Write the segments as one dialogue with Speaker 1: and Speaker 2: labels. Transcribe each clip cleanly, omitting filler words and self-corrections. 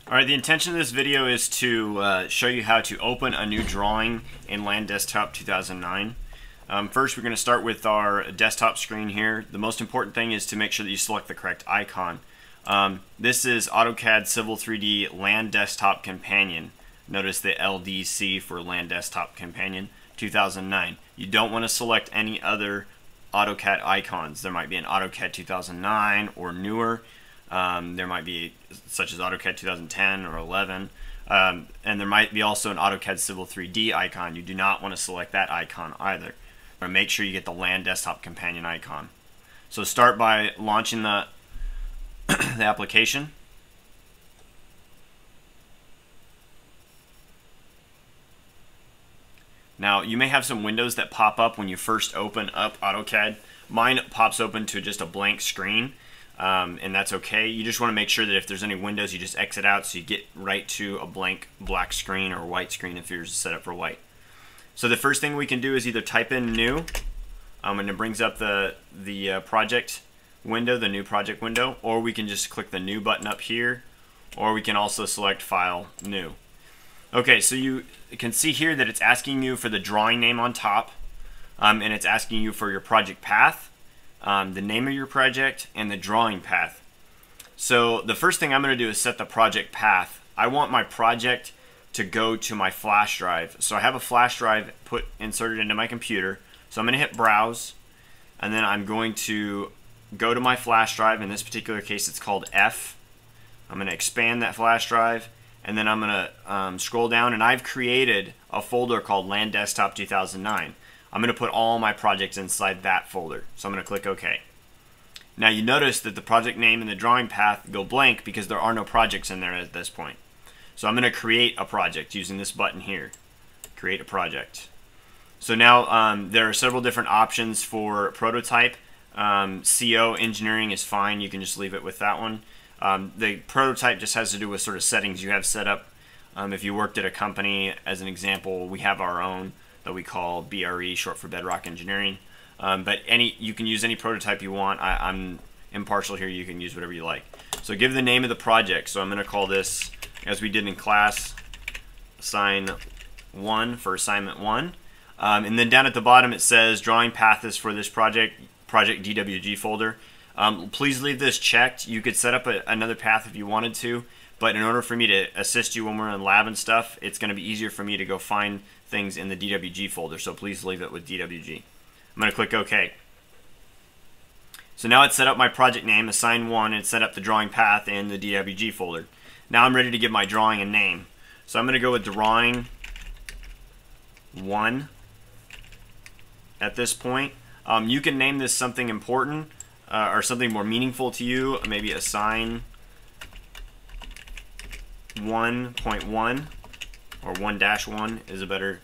Speaker 1: Alright, the intention of this video is to show you how to open a new drawing in Land Desktop 2009. First, we're going to start with our desktop screen here. The most important thing is to make sure that you select the correct icon. This is AutoCAD Civil 3D Land Desktop Companion. Notice the LDC for Land Desktop Companion 2009. You don't want to select any other AutoCAD icons. There might be an AutoCAD 2009 or newer. There might be such as AutoCAD 2010 or 11, and there might be also an AutoCAD Civil 3D icon. You do not want to select that icon either. Make sure you get the Land Desktop Companion icon. So start by launching the application. Now you may have some windows that pop up when you first open up AutoCAD. Mine pops open to just a blank screen. And that's okay. You just want to make sure that if there's any windows, you just exit out so you get right to a blank black screen or white screen if yours is set up for white. So the first thing we can do is either type in new, and it brings up the project window, the new project window, or we can just click the new button up here, or we can also select file, new. Okay, so you can see here that it's asking you for the drawing name on top, and it's asking you for your project path, the name of your project, and the drawing path. So the first thing I'm going to do is set the project path. I want my project to go to my flash drive. So I have a flash drive inserted into my computer. So I'm going to hit browse, and then I'm going to go to my flash drive. In this particular case, it's called F. I'm going to expand that flash drive, and then I'm going to scroll down, and I've created a folder called Land Desktop 2009. I'm going to put all my projects inside that folder. So I'm going to click OK. Now you notice that the project name and the drawing path go blank because there are no projects in there at this point. So I'm going to create a project using this button here. Create a project. So now there are several different options for prototype. CO, engineering is fine. You can just leave it with that one. The prototype just has to do with sort of settings you have set up. If you worked at a company, as an example, we have our own that we call BRE, short for Bedrock Engineering. But you can use any prototype you want. I'm impartial here. You can use whatever you like. So give the name of the project. So I'm going to call this, as we did in class, assign 1 for assignment 1. And then down at the bottom it says drawing path is for this project DWG folder. Please leave this checked. You could set up another path if you wanted to, but in order for me to assist you when we're in lab and stuff, it's going to be easier for me to go find things in the DWG folder, so please leave it with DWG. I'm going to click OK. So now it's set up my project name, assign 1, and set up the drawing path in the DWG folder. Now I'm ready to give my drawing a name. So I'm going to go with drawing 1 at this point. You can name this something important or something more meaningful to you, maybe assign 1.1 or 1-1 is a better,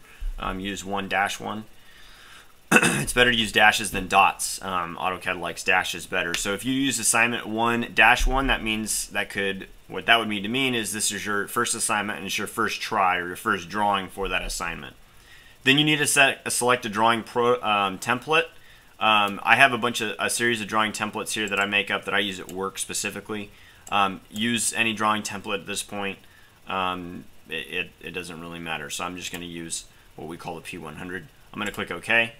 Speaker 1: use 1-1. It's better to use dashes than dots. AutoCAD likes dashes better. So if you use assignment 1-1, that means what that would mean to mean is this is your first assignment and it's your first try or your first drawing for that assignment. Then you need to select a drawing template. I have a series of drawing templates here that I make up that I use at work specifically. Use any drawing template at this point. It doesn't really matter. So I'm just going to use what we call the P100. I'm going to click OK.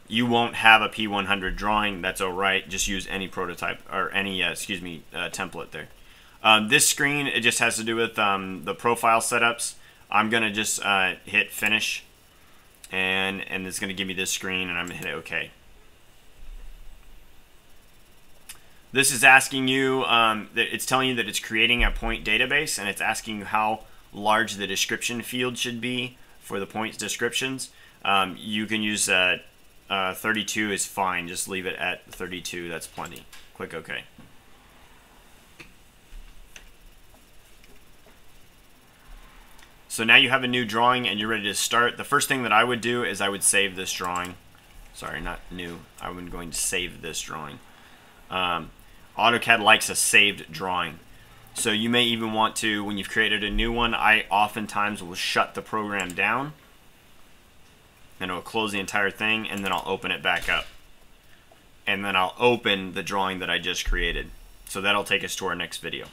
Speaker 1: You won't have a P100 drawing. That's all right. Just use any prototype or any template there. This screen, it just has to do with the profile setups. I'm going to just hit finish, and it's going to give me this screen, and I'm going to hit OK. This is asking you, it's telling you that it's creating a point database, and it's asking you how large the description field should be for the points descriptions. You can use 32 is fine. Just leave it at 32. That's plenty. Click OK. So now you have a new drawing and you're ready to start. The first thing that I would do is I would save this drawing. Sorry, not new. I'm going to save this drawing. AutoCAD likes a saved drawing. So you may even want to, when you've created a new one, I oftentimes will shut the program down and it'll close the entire thing, and then I'll open it back up. And then I'll open the drawing that I just created. So that'll take us to our next video.